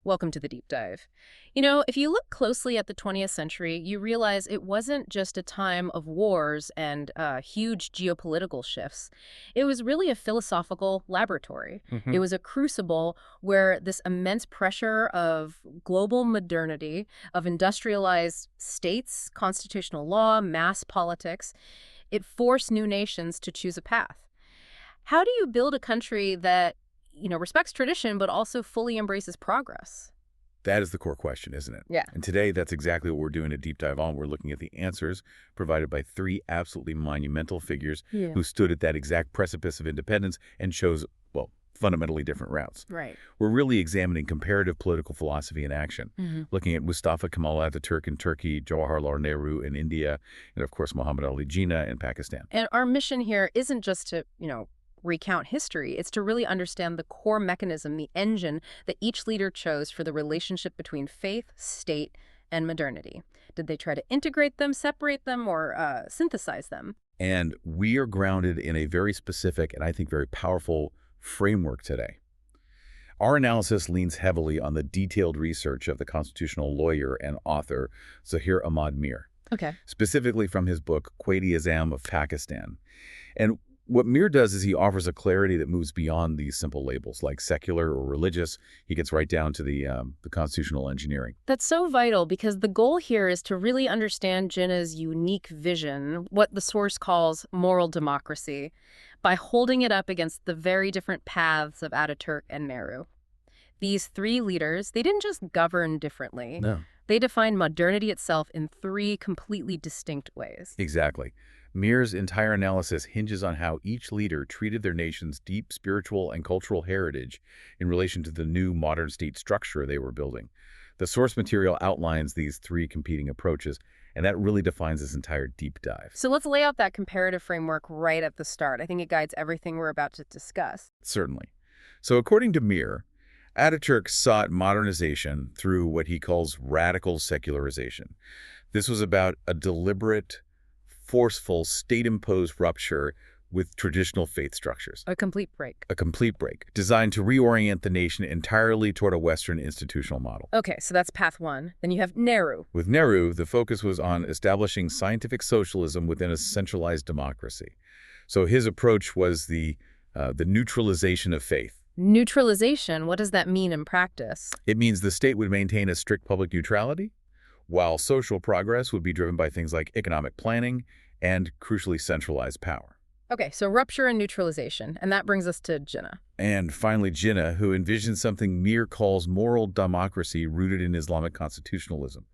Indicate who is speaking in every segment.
Speaker 1: Welcome to the deep dive. You know, if you look closely at the 20th century, you realize it wasn't just a time of wars and huge geopolitical shifts. It was really a philosophical laboratory.
Speaker 2: Hmm.
Speaker 1: It was a crucible where this immense pressure of global modernity, of industrialized states, constitutional law, mass politics, it forced new nations to choose a path. How do you build a country that respects tradition, but also fully embraces progress?
Speaker 2: That is the core question, isn't it?
Speaker 1: Yeah.
Speaker 2: And today, that's exactly what we're doing a deep dive on. We're looking at the answers provided by three absolutely monumental figures
Speaker 1: Yeah.
Speaker 2: who stood at that exact precipice of independence and chose, well, fundamentally different routes.
Speaker 1: Right.
Speaker 2: We're really examining comparative political philosophy in action,
Speaker 1: Hmm.
Speaker 2: looking at Mustafa Kemal Atatürk in Turkey, Jawaharlal Nehru in India, and of course, Muhammad Ali Jinnah in Pakistan.
Speaker 1: And our mission here isn't just to, recount history. It's to really understand the core mechanism, the engine that each leader chose for the relationship between faith, state, and modernity. Did they try to integrate them, separate them, or synthesize them?
Speaker 2: And we are grounded in a very specific and I think very powerful framework today. Our analysis leans heavily on the detailed research of the constitutional lawyer and author Zaheer Ahmad Meer,
Speaker 1: Okay.
Speaker 2: specifically from his book Quaid-e-Azam of Pakistan. And what Meer does is he offers a clarity that moves beyond these simple labels like secular or religious. He gets right down to the constitutional engineering.
Speaker 1: That's so vital because the goal here is to really understand Jinnah's unique vision, what the source calls moral democracy, by holding it up against the very different paths of Ataturk and Nehru. These three leaders, they didn't just govern differently.
Speaker 2: No.
Speaker 1: They defined modernity itself in three completely distinct ways.
Speaker 2: Exactly. Meer's entire analysis hinges on how each leader treated their nation's deep spiritual and cultural heritage in relation to the new modern state structure they were building. The source material outlines these three competing approaches, and that really defines this entire deep dive.
Speaker 1: So let's lay out that comparative framework right at the start. I think it guides everything we're about to discuss.
Speaker 2: Certainly. So according to Meer, Ataturk sought modernization through what he calls radical secularization. This was about a deliberate, forceful, state-imposed rupture with traditional faith structures.
Speaker 1: A complete break.
Speaker 2: A complete break, designed to reorient the nation entirely toward a Western institutional model.
Speaker 1: Okay, so that's path one. Then you have Nehru.
Speaker 2: With Nehru, the focus was on establishing scientific socialism within a centralized democracy. So his approach was the neutralization of faith.
Speaker 1: Neutralization, what does that mean in practice?
Speaker 2: It means the state would maintain a strict public neutrality, while social progress would be driven by things like economic planning and, crucially, centralized power.
Speaker 1: Okay, so rupture and neutralization, and that brings us to Jinnah.
Speaker 2: And finally, Jinnah, who envisioned something Meer calls moral democracy rooted in Islamic constitutionalism.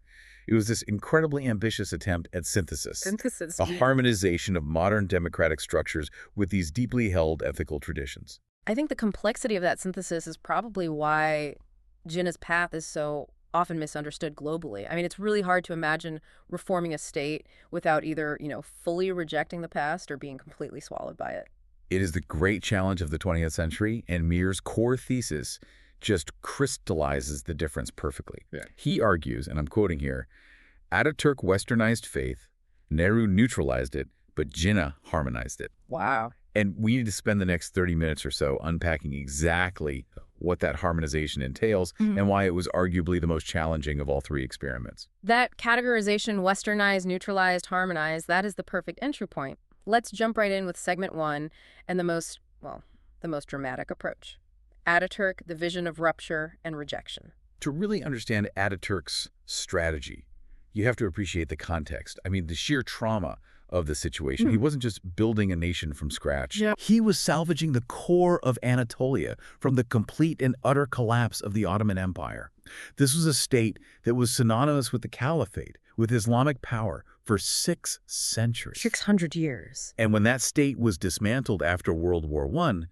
Speaker 2: It was this incredibly ambitious attempt at synthesis,
Speaker 1: Synthesis.
Speaker 2: a harmonization of modern democratic structures with these deeply held ethical traditions.
Speaker 1: I think the complexity of that synthesis is probably why Jinnah's path is so often misunderstood globally. I mean, it's really hard to imagine reforming a state without either, fully rejecting the past or being completely swallowed by it.
Speaker 2: It is the great challenge of the 20th century, and Meer's core thesis just crystallizes the difference perfectly.
Speaker 1: Yeah.
Speaker 2: He argues, and I'm quoting here, Ataturk westernized faith, Nehru neutralized it, but Jinnah harmonized it.
Speaker 1: Wow.
Speaker 2: And we need to spend the next 30 minutes or so unpacking exactly what that harmonization entails and why it was arguably the most challenging of all three experiments.
Speaker 1: That categorization, westernized, neutralized, harmonized, that is the perfect entry point. Let's jump right in with segment one and the most dramatic approach. Ataturk, the vision of rupture and rejection.
Speaker 2: To really understand Ataturk's strategy, you have to appreciate the context. I mean, the sheer trauma of the situation. He wasn't just building a nation from scratch.
Speaker 1: Yeah.
Speaker 2: He was salvaging the core of Anatolia from the complete and utter collapse of the Ottoman Empire. This was a state that was synonymous with the caliphate, with Islamic power for 6 centuries.
Speaker 1: 600 years.
Speaker 2: And when that state was dismantled after World War I,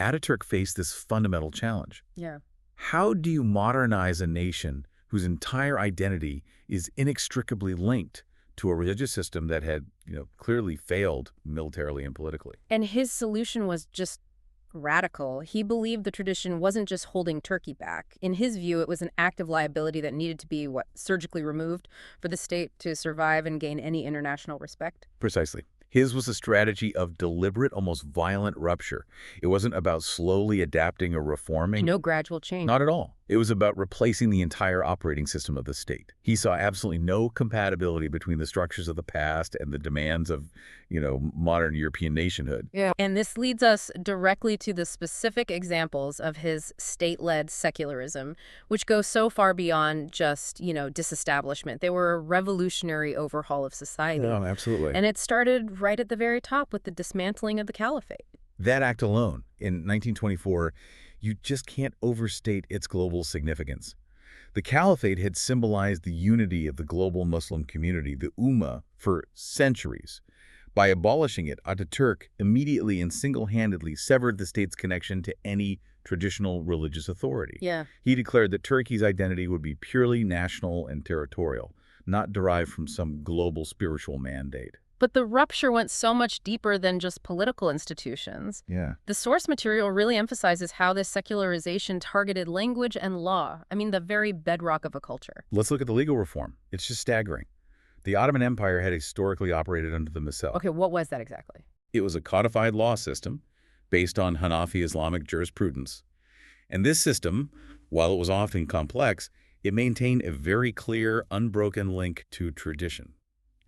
Speaker 2: Ataturk faced this fundamental challenge.
Speaker 1: Yeah.
Speaker 2: How do you modernize a nation whose entire identity is inextricably linked to a religious system that had, clearly failed militarily and politically?
Speaker 1: And his solution was just radical. He believed the tradition wasn't just holding Turkey back. In his view, it was an act of liability that needed to be, surgically removed for the state to survive and gain any international respect.
Speaker 2: Precisely. His was a strategy of deliberate, almost violent rupture. It wasn't about slowly adapting or reforming.
Speaker 1: No gradual change.
Speaker 2: Not at all. It was about replacing the entire operating system of the state. He saw absolutely no compatibility between the structures of the past and the demands of, modern European nationhood.
Speaker 1: Yeah. And this leads us directly to the specific examples of his state-led secularism, which go so far beyond just, disestablishment. They were a revolutionary overhaul of society.
Speaker 2: Oh, absolutely.
Speaker 1: And it started right at the very top with the dismantling of the caliphate.
Speaker 2: That act alone, in 1924, you just can't overstate its global significance. The caliphate had symbolized the unity of the global Muslim community, the Ummah, for centuries. By abolishing it, Atatürk immediately and single-handedly severed the state's connection to any traditional religious authority.
Speaker 1: Yeah.
Speaker 2: He declared that Turkey's identity would be purely national and territorial, not derived from some global spiritual mandate.
Speaker 1: But the rupture went so much deeper than just political institutions.
Speaker 2: Yeah.
Speaker 1: The source material really emphasizes how this secularization targeted language and law. I mean, the very bedrock of a culture.
Speaker 2: Let's look at the legal reform. It's just staggering. The Ottoman Empire had historically operated under the Misal.
Speaker 1: Okay, what was that exactly?
Speaker 2: It was a codified law system based on Hanafi Islamic jurisprudence. And this system, while it was often complex, it maintained a very clear, unbroken link to tradition.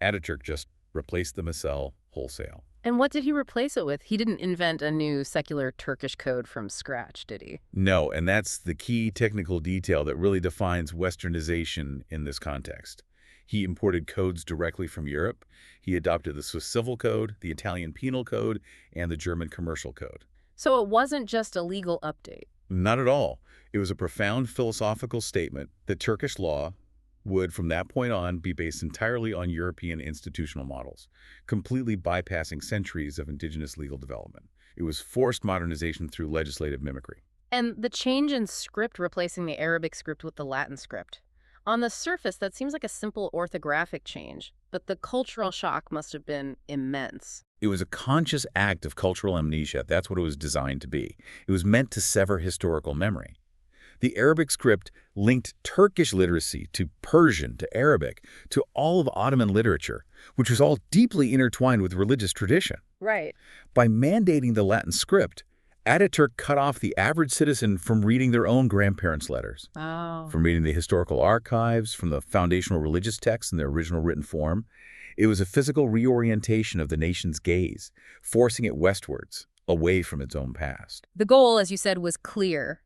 Speaker 2: Atatürk just replaced the Misal wholesale.
Speaker 1: And what did he replace it with? He didn't invent a new secular Turkish code from scratch, did he?
Speaker 2: No, and that's the key technical detail that really defines Westernization in this context. He imported codes directly from Europe. He adopted the Swiss Civil Code, the Italian Penal Code, and the German Commercial Code.
Speaker 1: So it wasn't just a legal update.
Speaker 2: Not at all. It was a profound philosophical statement that Turkish law would, from that point on, be based entirely on European institutional models, completely bypassing centuries of indigenous legal development. It was forced modernization through legislative mimicry.
Speaker 1: And the change in script replacing the Arabic script with the Latin script. On the surface, that seems like a simple orthographic change, but the cultural shock must have been immense.
Speaker 2: It was a conscious act of cultural amnesia. That's what it was designed to be. It was meant to sever historical memory. The Arabic script linked Turkish literacy to Persian, to Arabic, to all of Ottoman literature, which was all deeply intertwined with religious tradition.
Speaker 1: Right.
Speaker 2: By mandating the Latin script, Ataturk cut off the average citizen from reading their own grandparents' letters,
Speaker 1: Oh.
Speaker 2: from reading the historical archives, from the foundational religious texts in their original written form. It was a physical reorientation of the nation's gaze, forcing it westwards, away from its own past.
Speaker 1: The goal, as you said, was clear.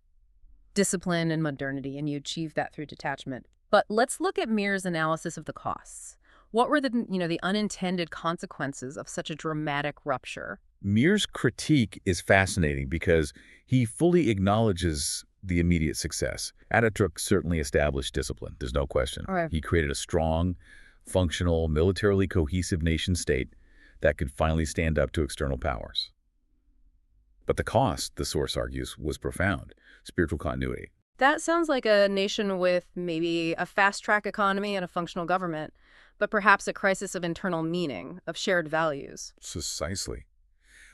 Speaker 1: Discipline and modernity, and you achieved that through detachment. But let's look at Meer's analysis of the costs. What were the unintended consequences of such a dramatic rupture?
Speaker 2: Meer's critique is fascinating because he fully acknowledges the immediate success. Ataturk certainly established discipline, there's no question.
Speaker 1: All right.
Speaker 2: He created a strong, functional, militarily cohesive nation-state that could finally stand up to external powers. But the cost, the source argues, was profound. Spiritual continuity.
Speaker 1: That sounds like a nation with maybe a fast-track economy and a functional government, but perhaps a crisis of internal meaning, of shared values.
Speaker 2: Precisely.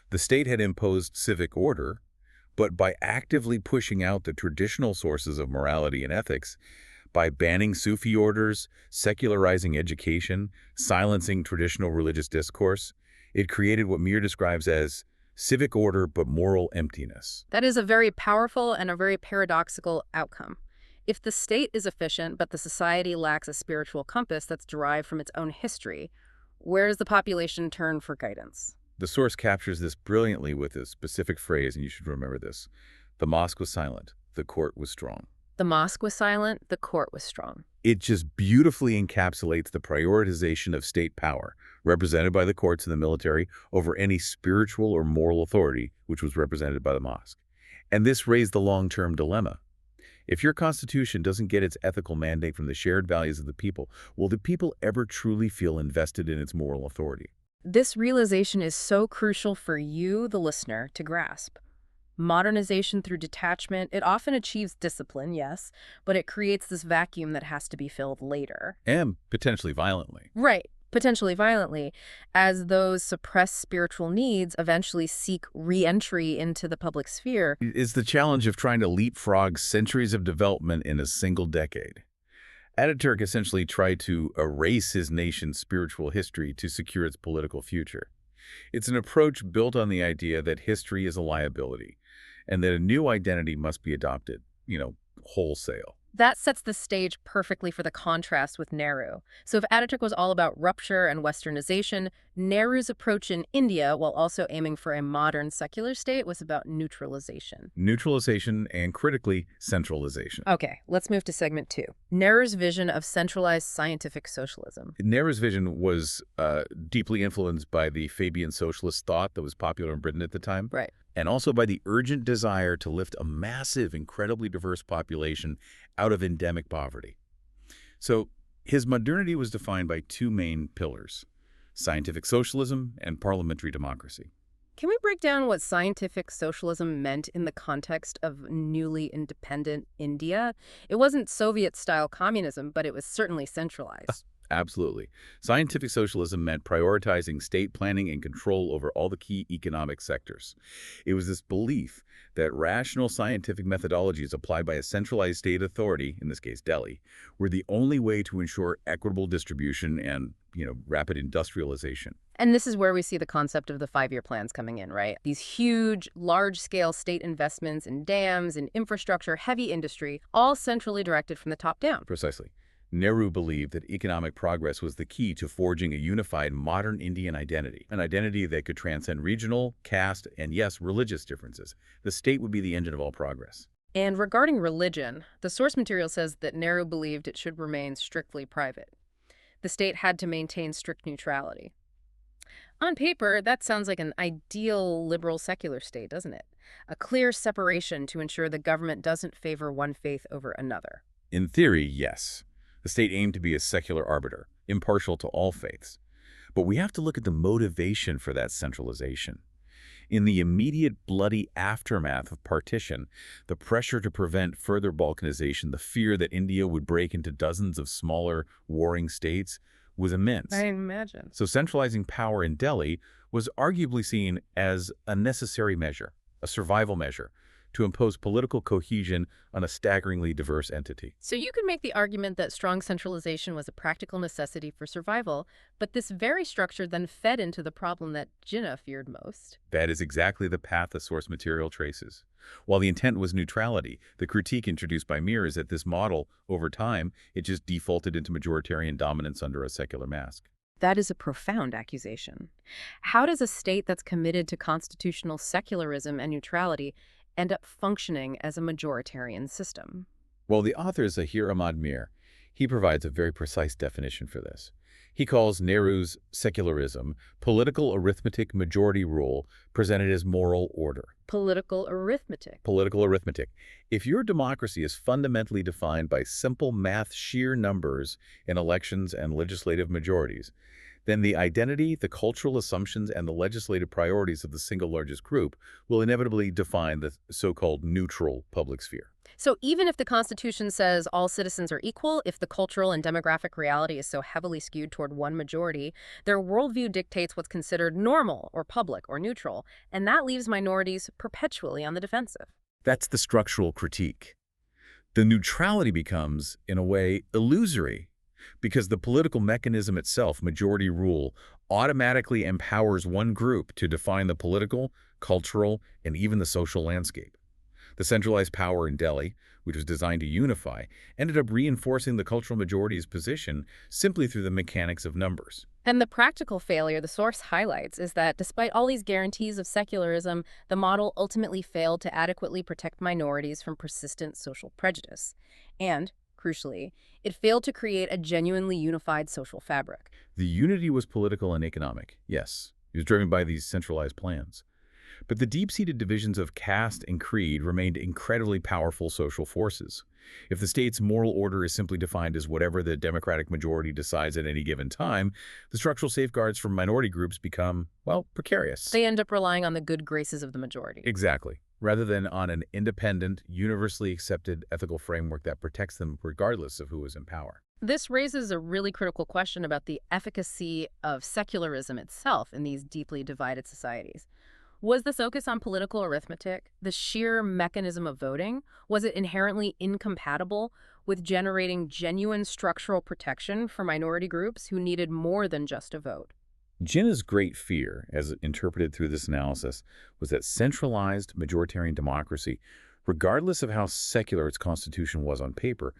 Speaker 2: The state had imposed civic order, but by actively pushing out the traditional sources of morality and ethics, by banning Sufi orders, secularizing education, silencing traditional religious discourse, it created what Meer describes as civic order but moral emptiness.
Speaker 1: That is a very powerful and a very paradoxical outcome. If the state is efficient but the society lacks a spiritual compass that's derived from its own history, where does the population turn for guidance?
Speaker 2: The source captures this brilliantly with a specific phrase, and you should remember this. The mosque was silent, the court was strong.
Speaker 1: The mosque was silent, the court was strong.
Speaker 2: It just beautifully encapsulates the prioritization of state power, represented by the courts and the military, over any spiritual or moral authority, which was represented by the mosque. And this raised the long-term dilemma. If your constitution doesn't get its ethical mandate from the shared values of the people, will the people ever truly feel invested in its moral authority?
Speaker 1: This realization is so crucial for you, the listener, to grasp. Modernization through detachment, it often achieves discipline, yes, but it creates this vacuum that has to be filled later.
Speaker 2: And potentially violently.
Speaker 1: Right, potentially violently, as those suppressed spiritual needs eventually seek re-entry into the public sphere.
Speaker 2: It's the challenge of trying to leapfrog centuries of development in a single decade. Ataturk essentially tried to erase his nation's spiritual history to secure its political future. It's an approach built on the idea that history is a liability, and that a new identity must be adopted, wholesale.
Speaker 1: That sets the stage perfectly for the contrast with Nehru. So if Atatürk was all about rupture and westernization, Nehru's approach in India, while also aiming for a modern secular state, was about neutralization.
Speaker 2: Neutralization and, critically, centralization.
Speaker 1: Okay, let's move to segment 2. Nehru's vision of centralized scientific socialism.
Speaker 2: Nehru's vision was deeply influenced by the Fabian socialist thought that was popular in Britain at the time.
Speaker 1: Right.
Speaker 2: And also by the urgent desire to lift a massive, incredibly diverse population out of endemic poverty. So his modernity was defined by two main pillars: scientific socialism and parliamentary democracy.
Speaker 1: Can we break down what scientific socialism meant in the context of newly independent India? It wasn't Soviet-style communism, but it was certainly centralized.
Speaker 2: Absolutely. Scientific socialism meant prioritizing state planning and control over all the key economic sectors. It was this belief that rational scientific methodologies applied by a centralized state authority, in this case Delhi, were the only way to ensure equitable distribution and, rapid industrialization.
Speaker 1: And this is where we see the concept of the five-year plans coming in, right? These huge, large-scale state investments in dams, in infrastructure, heavy industry, all centrally directed from the top down.
Speaker 2: Precisely. Nehru believed that economic progress was the key to forging a unified modern Indian identity, an identity that could transcend regional, caste, and yes, religious differences. The state would be the engine of all progress.
Speaker 1: And regarding religion, the source material says that Nehru believed it should remain strictly private. The state had to maintain strict neutrality. On paper, that sounds like an ideal liberal secular state, doesn't it? A clear separation to ensure the government doesn't favor one faith over another.
Speaker 2: In theory, yes. The state aimed to be a secular arbiter, impartial to all faiths. But we have to look at the motivation for that centralization. In the immediate bloody aftermath of partition, the pressure to prevent further balkanization, the fear that India would break into dozens of smaller, warring states, was immense.
Speaker 1: I imagine.
Speaker 2: So centralizing power in Delhi was arguably seen as a necessary measure, a survival measure, to impose political cohesion on a staggeringly diverse entity.
Speaker 1: So you could make the argument that strong centralization was a practical necessity for survival, but this very structure then fed into the problem that Jinnah feared most.
Speaker 2: That is exactly the path the source material traces. While the intent was neutrality, the critique introduced by Meer is that this model, over time, it just defaulted into majoritarian dominance under a secular mask.
Speaker 1: That is a profound accusation. How does a state that's committed to constitutional secularism and neutrality end up functioning as a majoritarian system?
Speaker 2: Well, the author Zaheer Ahmad Meer, he provides a very precise definition for this. He calls Nehru's secularism political arithmetic majority rule presented as moral order.
Speaker 1: Political arithmetic.
Speaker 2: Political arithmetic. If your democracy is fundamentally defined by simple math sheer numbers in elections and legislative majorities, then the identity, the cultural assumptions, and the legislative priorities of the single largest group will inevitably define the so-called neutral public sphere.
Speaker 1: So even if the Constitution says all citizens are equal, if the cultural and demographic reality is so heavily skewed toward one majority, their worldview dictates what's considered normal or public or neutral, and that leaves minorities perpetually on the defensive.
Speaker 2: That's the structural critique. The neutrality becomes, in a way, illusory, because the political mechanism itself, majority rule, automatically empowers one group to define the political, cultural, and even the social landscape. The centralized power in Delhi, which was designed to unify, ended up reinforcing the cultural majority's position simply through the mechanics of numbers.
Speaker 1: And the practical failure the source highlights is that despite all these guarantees of secularism, the model ultimately failed to adequately protect minorities from persistent social prejudice. And, crucially, it failed to create a genuinely unified social fabric.
Speaker 2: The unity was political and economic, yes. It was driven by these centralized plans. But the deep-seated divisions of caste and creed remained incredibly powerful social forces. If the state's moral order is simply defined as whatever the democratic majority decides at any given time, the structural safeguards for minority groups become, well, precarious.
Speaker 1: They end up relying on the good graces of the majority.
Speaker 2: Exactly, rather than on an independent, universally accepted ethical framework that protects them regardless of who is in power.
Speaker 1: This raises a really critical question about the efficacy of secularism itself in these deeply divided societies. Was the focus on political arithmetic, the sheer mechanism of voting, was it inherently incompatible with generating genuine structural protection for minority groups who needed more than just a vote?
Speaker 2: Jinnah's great fear, as interpreted through this analysis, was that centralized majoritarian democracy regardless of how secular its constitution was on paper,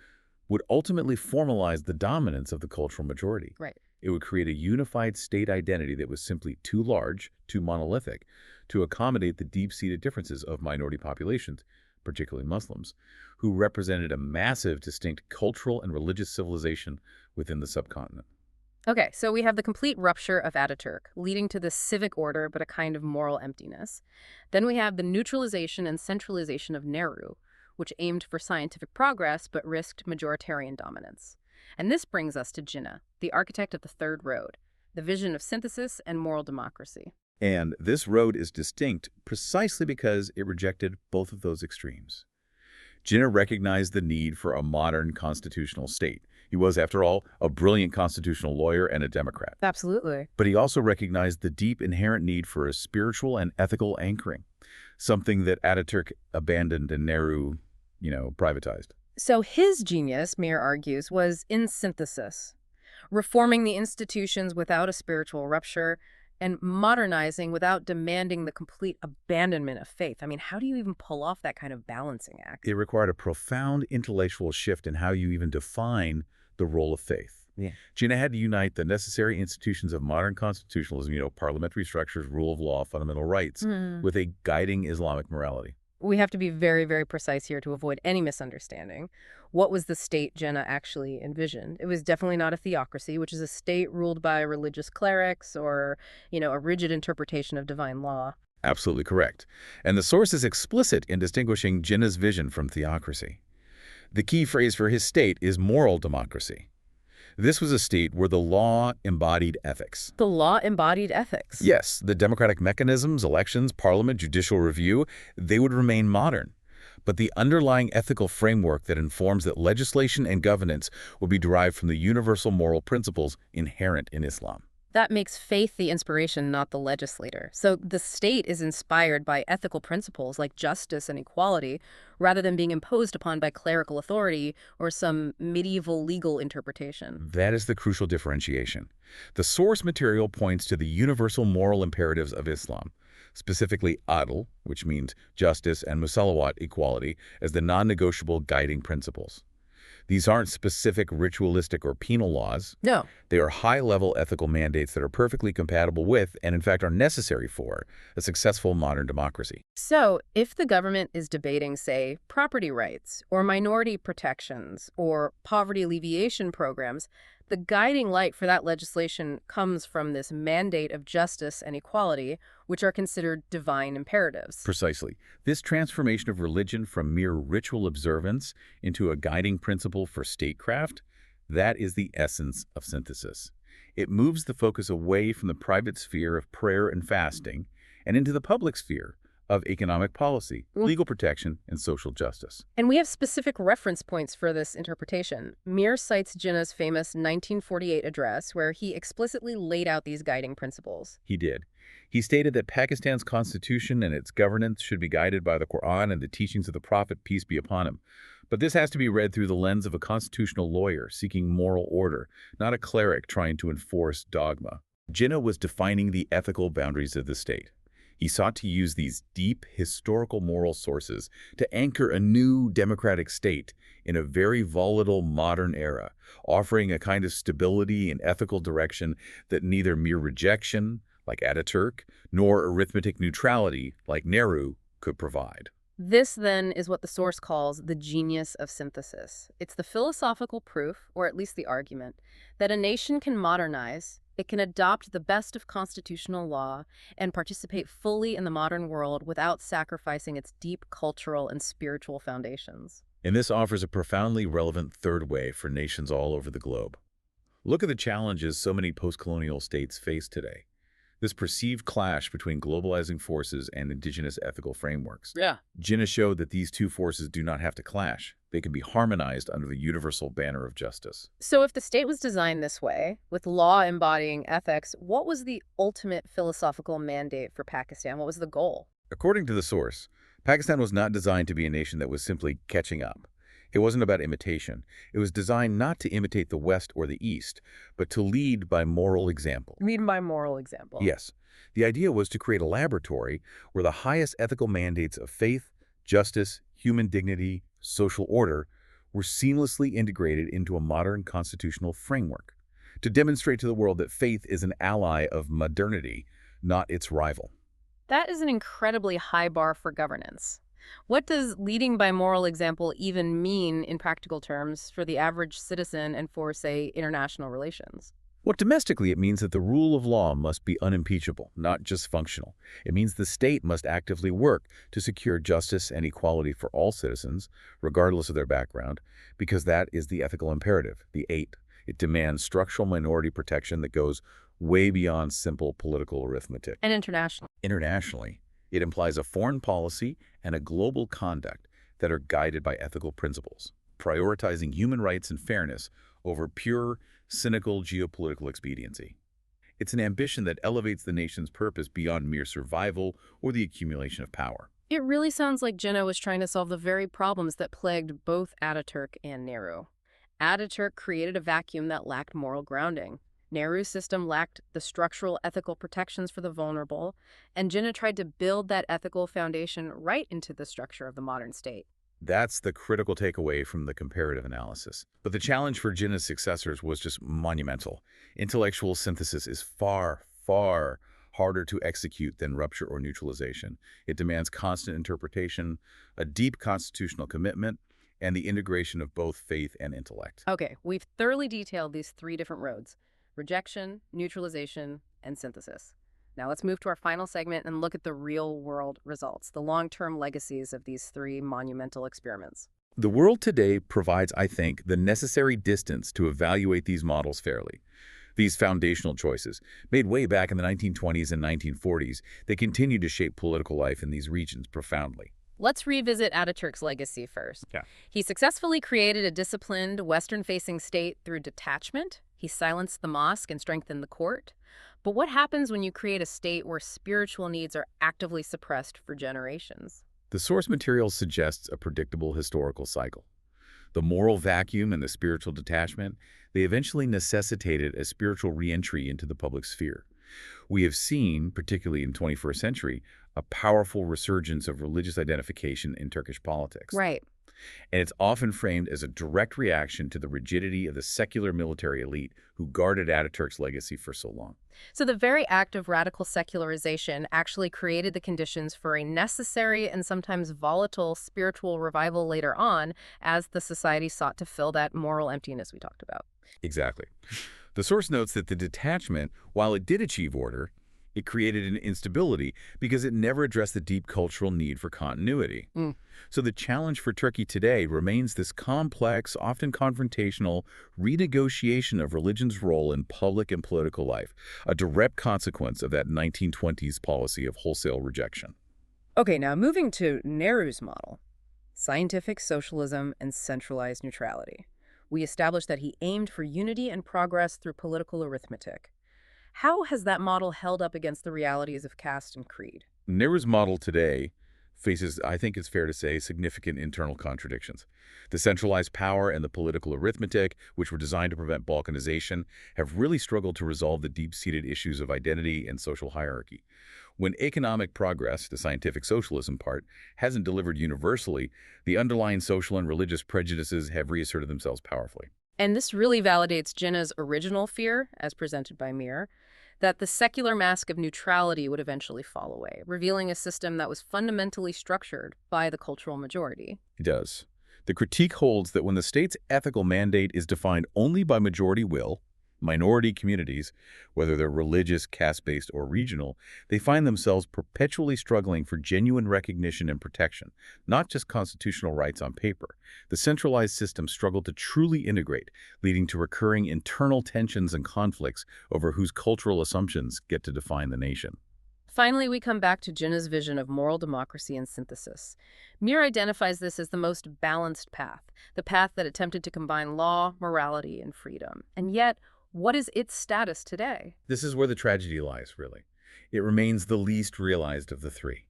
Speaker 2: would ultimately formalize the dominance of the cultural majority.
Speaker 1: Right.
Speaker 2: It would create a unified state identity that was simply too large, too monolithic, to accommodate the deep-seated differences of minority populations, particularly Muslims, who represented a massive, distinct cultural and religious civilization within the subcontinent.
Speaker 1: Okay, so we have the complete rupture of Atatürk, leading to this civic order but a kind of moral emptiness. Then we have the neutralization and centralization of Nehru, which aimed for scientific progress but risked majoritarian dominance. And this brings us to Jinnah, the architect of the Third Road, the vision of synthesis and moral democracy.
Speaker 2: And this road is distinct precisely because it rejected both of those extremes. Jinnah recognized the need for a modern constitutional state. He was, after all, a brilliant constitutional lawyer and a Democrat.
Speaker 1: Absolutely.
Speaker 2: But he also recognized the deep inherent need for a spiritual and ethical anchoring, something that Ataturk abandoned and Nehru, privatized.
Speaker 1: So his genius, Meer argues, was in synthesis, reforming the institutions without a spiritual rupture and modernizing without demanding the complete abandonment of faith. I mean, how do you even pull off that kind of balancing act?
Speaker 2: It required a profound intellectual shift in how you even define the role of faith.
Speaker 1: Yeah.
Speaker 2: Jinnah had to unite the necessary institutions of modern constitutionalism, parliamentary structures, rule of law, fundamental rights, with a guiding Islamic morality.
Speaker 1: We have to be very, very precise here to avoid any misunderstanding. What was the state Jinnah actually envisioned? It was definitely not a theocracy, which is a state ruled by religious clerics or, a rigid interpretation of divine law.
Speaker 2: Absolutely correct. And the source is explicit in distinguishing Jinnah's vision from theocracy. The key phrase for his state is moral democracy. This was a state where the law embodied ethics.
Speaker 1: The law embodied ethics.
Speaker 2: Yes, the democratic mechanisms, elections, parliament, judicial review, they would remain modern. But the underlying ethical framework that informs that legislation and governance will be derived from the universal moral principles inherent in Islam.
Speaker 1: That makes faith the inspiration, not the legislator. So the state is inspired by ethical principles like justice and equality, rather than being imposed upon by clerical authority or some medieval legal interpretation.
Speaker 2: That is the crucial differentiation. The source material points to the universal moral imperatives of Islam, specifically adl, which means justice, and musawat, equality, as the non-negotiable guiding principles. These aren't specific ritualistic or penal laws.
Speaker 1: No.
Speaker 2: They are high-level ethical mandates that are perfectly compatible with, and in fact are necessary for, a successful modern democracy.
Speaker 1: So, if the government is debating, say, property rights, or minority protections, or poverty alleviation programs, the guiding light for that legislation comes from this mandate of justice and equality, which are considered divine imperatives.
Speaker 2: Precisely. This transformation of religion from mere ritual observance into a guiding principle for statecraft, that is the essence of synthesis. It moves the focus away from the private sphere of prayer and fasting and into the public sphere of economic policy, legal protection, and social justice.
Speaker 1: And we have specific reference points for this interpretation. Meer cites Jinnah's famous 1948 address, where he explicitly laid out these guiding principles.
Speaker 2: He did. He stated that Pakistan's constitution and its governance should be guided by the Quran and the teachings of the Prophet, peace be upon him. But this has to be read through the lens of a constitutional lawyer seeking moral order, not a cleric trying to enforce dogma. Jinnah was defining the ethical boundaries of the state. He sought to use these deep historical moral sources to anchor a new democratic state in a very volatile modern era, offering a kind of stability and ethical direction that neither mere rejection, like Ataturk, nor arithmetic neutrality, like Nehru, could provide.
Speaker 1: This, then, is what the source calls the genius of synthesis. It's the philosophical proof, or at least the argument, that a nation can modernize, it can adopt the best of constitutional law, and participate fully in the modern world without sacrificing its deep cultural and spiritual foundations.
Speaker 2: And this offers a profoundly relevant third way for nations all over the globe. Look at the challenges so many post-colonial states face today. This perceived clash between globalizing forces and indigenous ethical frameworks.
Speaker 1: Yeah.
Speaker 2: Jinnah showed that these two forces do not have to clash. They can be harmonized under the universal banner of justice.
Speaker 1: So if the state was designed this way, with law embodying ethics, what was the ultimate philosophical mandate for Pakistan? What was the goal?
Speaker 2: According to the source, Pakistan was not designed to be a nation that was simply catching up. It wasn't about imitation. It was designed not to imitate the West or the East, but to lead by moral example.
Speaker 1: Lead by moral example.
Speaker 2: Yes. The idea was to create a laboratory where the highest ethical mandates of faith, justice, human dignity, social order, were seamlessly integrated into a modern constitutional framework to demonstrate to the world that faith is an ally of modernity, not its rival.
Speaker 1: That is an incredibly high bar for governance. What does leading by moral example even mean in practical terms for the average citizen and for, say, international relations?
Speaker 2: Well, domestically, it means that the rule of law must be unimpeachable, not just functional. It means the state must actively work to secure justice and equality for all citizens, regardless of their background, because that is the ethical imperative, the eight. It demands structural minority protection that goes way beyond simple political arithmetic.
Speaker 1: And international.
Speaker 2: Internationally, it implies a foreign policy and a global conduct that are guided by ethical principles, prioritizing human rights and fairness over pure, cynical geopolitical expediency. It's an ambition that elevates the nation's purpose beyond mere survival or the accumulation of power.
Speaker 1: It really sounds like Jinnah was trying to solve the very problems that plagued both Ataturk and Nehru. Ataturk created a vacuum that lacked moral grounding. Nehru's system lacked the structural ethical protections for the vulnerable, and Jinnah tried to build that ethical foundation right into the structure of the modern state.
Speaker 2: That's the critical takeaway from the comparative analysis. But the challenge for Jinnah's successors was just monumental. Intellectual synthesis is far, far harder to execute than rupture or neutralization. It demands constant interpretation, a deep constitutional commitment, and the integration of both faith and intellect.
Speaker 1: Okay, we've thoroughly detailed these three different roads: rejection, neutralization, and synthesis. Now let's move to our final segment and look at the real-world results, the long-term legacies of these three monumental experiments.
Speaker 2: The world today provides, I think, the necessary distance to evaluate these models fairly. These foundational choices, made way back in the 1920s and 1940s, they continue to shape political life in these regions profoundly.
Speaker 1: Let's revisit Ataturk's legacy first.
Speaker 2: Yeah.
Speaker 1: He successfully created a disciplined, Western-facing state through detachment. He silenced the mosque and strengthened the court. But what happens when you create a state where spiritual needs are actively suppressed for generations?
Speaker 2: The source material suggests a predictable historical cycle. The moral vacuum and the spiritual detachment, they eventually necessitated a spiritual reentry into the public sphere. We have seen, particularly in the 21st century, a powerful resurgence of religious identification in Turkish politics.
Speaker 1: Right.
Speaker 2: And it's often framed as a direct reaction to the rigidity of the secular military elite who guarded Ataturk's legacy for so long.
Speaker 1: So the very act of radical secularization actually created the conditions for a necessary and sometimes volatile spiritual revival later on as the society sought to fill that moral emptiness we talked about.
Speaker 2: Exactly. The source notes that the detachment, while it did achieve order, it created an instability because it never addressed the deep cultural need for continuity. So the challenge for Turkey today remains this complex, often confrontational, renegotiation of religion's role in public and political life, a direct consequence of that 1920s policy of wholesale rejection.
Speaker 1: Okay, now moving to Nehru's model, scientific socialism and centralized neutrality. We established that he aimed for unity and progress through political arithmetic. How has that model held up against the realities of caste and creed?
Speaker 2: Nehru's model today faces, I think it's fair to say, significant internal contradictions. The centralized power and the political arithmetic, which were designed to prevent balkanization, have really struggled to resolve the deep-seated issues of identity and social hierarchy. When economic progress, the scientific socialism part, hasn't delivered universally, the underlying social and religious prejudices have reasserted themselves powerfully.
Speaker 1: And this really validates Jinnah's original fear, as presented by Meer, that the secular mask of neutrality would eventually fall away, revealing a system that was fundamentally structured by the cultural majority.
Speaker 2: It does. The critique holds that when the state's ethical mandate is defined only by majority will, minority communities, whether they're religious, caste-based, or regional, they find themselves perpetually struggling for genuine recognition and protection, not just constitutional rights on paper. The centralized system struggled to truly integrate, leading to recurring internal tensions and conflicts over whose cultural assumptions get to define the nation.
Speaker 1: Finally, we come back to Jinnah's vision of moral democracy and synthesis. Meer identifies this as the most balanced path, the path that attempted to combine law, morality, and freedom. And yet, what is its status today?
Speaker 2: This is where the tragedy lies, really. It remains the least realized of the three.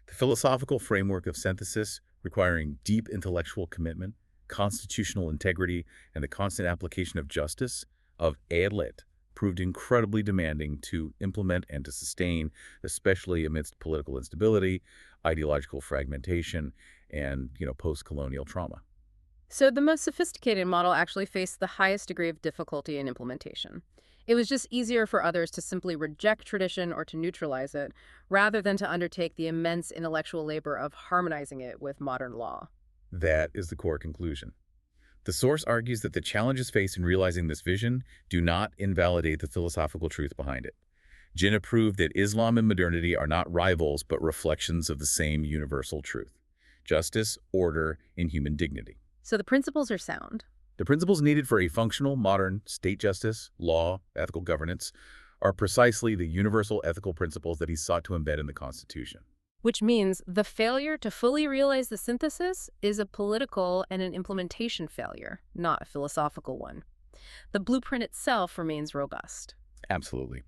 Speaker 2: The philosophical framework of synthesis, requiring deep intellectual commitment, constitutional integrity, and the constant application of justice, of adalet, proved incredibly demanding to implement and to sustain, especially amidst political instability, ideological fragmentation, and, post-colonial trauma.
Speaker 1: So the most sophisticated model actually faced the highest degree of difficulty in implementation. It was just easier for others to simply reject tradition or to neutralize it, rather than to undertake the immense intellectual labor of harmonizing it with modern law.
Speaker 2: That is the core conclusion. The source argues that the challenges faced in realizing this vision do not invalidate the philosophical truth behind it. Jinnah proved that Islam and modernity are not rivals but reflections of the same universal truth: justice, order, and human dignity.
Speaker 1: So the principles are sound.
Speaker 2: The principles needed for a functional, modern state justice, law, ethical governance are precisely the universal ethical principles that he sought to embed in the Constitution.
Speaker 1: Which means the failure to fully realize the synthesis is a political and an implementation failure, not a philosophical one. The blueprint itself remains robust.
Speaker 2: Absolutely.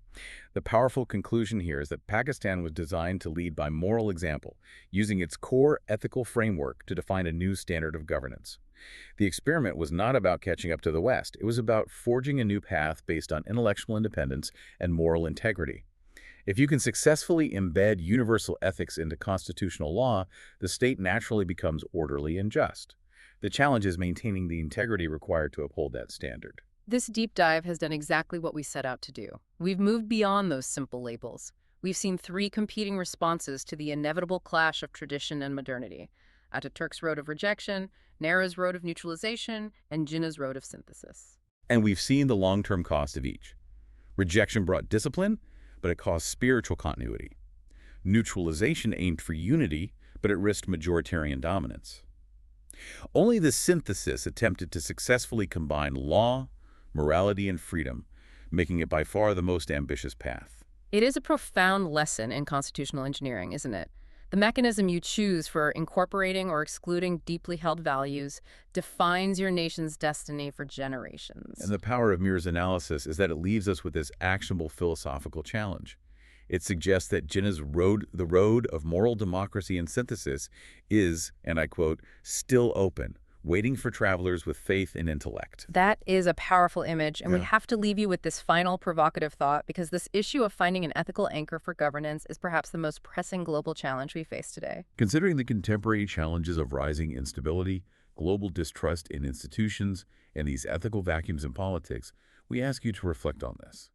Speaker 2: The powerful conclusion here is that Pakistan was designed to lead by moral example, using its core ethical framework to define a new standard of governance. The experiment was not about catching up to the West. It was about forging a new path based on intellectual independence and moral integrity. If you can successfully embed universal ethics into constitutional law, the state naturally becomes orderly and just. The challenge is maintaining the integrity required to uphold that standard.
Speaker 1: This deep dive has done exactly what we set out to do. We've moved beyond those simple labels. We've seen three competing responses to the inevitable clash of tradition and modernity: Atatürk's road of rejection, Nehru's road of neutralization, and Jinnah's road of synthesis.
Speaker 2: And we've seen the long-term cost of each. Rejection brought discipline, but it caused spiritual continuity. Neutralization aimed for unity, but it risked majoritarian dominance. Only the synthesis attempted to successfully combine law, morality, and freedom, making it by far the most ambitious path.
Speaker 1: It is a profound lesson in constitutional engineering, isn't it? The mechanism you choose for incorporating or excluding deeply held values defines your nation's destiny for generations.
Speaker 2: And the power of Meer's analysis is that it leaves us with this actionable philosophical challenge. It suggests that Jinnah's road, the road of moral democracy and synthesis, is, and I quote, still open, waiting for travelers with faith and intellect.
Speaker 1: That is a powerful image, and we
Speaker 2: Yeah.
Speaker 1: have to leave you with this final provocative thought, because this issue of finding an ethical anchor for governance is perhaps the most pressing global challenge we face today.
Speaker 2: Considering the contemporary challenges of rising instability, global distrust in institutions, and these ethical vacuums in politics, we ask you to reflect on this.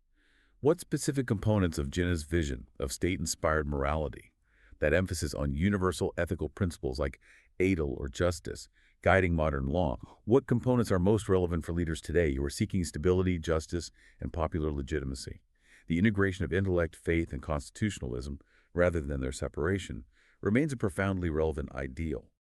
Speaker 2: What specific components of Jinnah's vision of state-inspired morality, that emphasis on universal ethical principles like adil or justice, guiding modern law, what components are most relevant for leaders today who are seeking stability, justice, and popular legitimacy? The integration of intellect, faith, and constitutionalism, rather than their separation, remains a profoundly relevant ideal.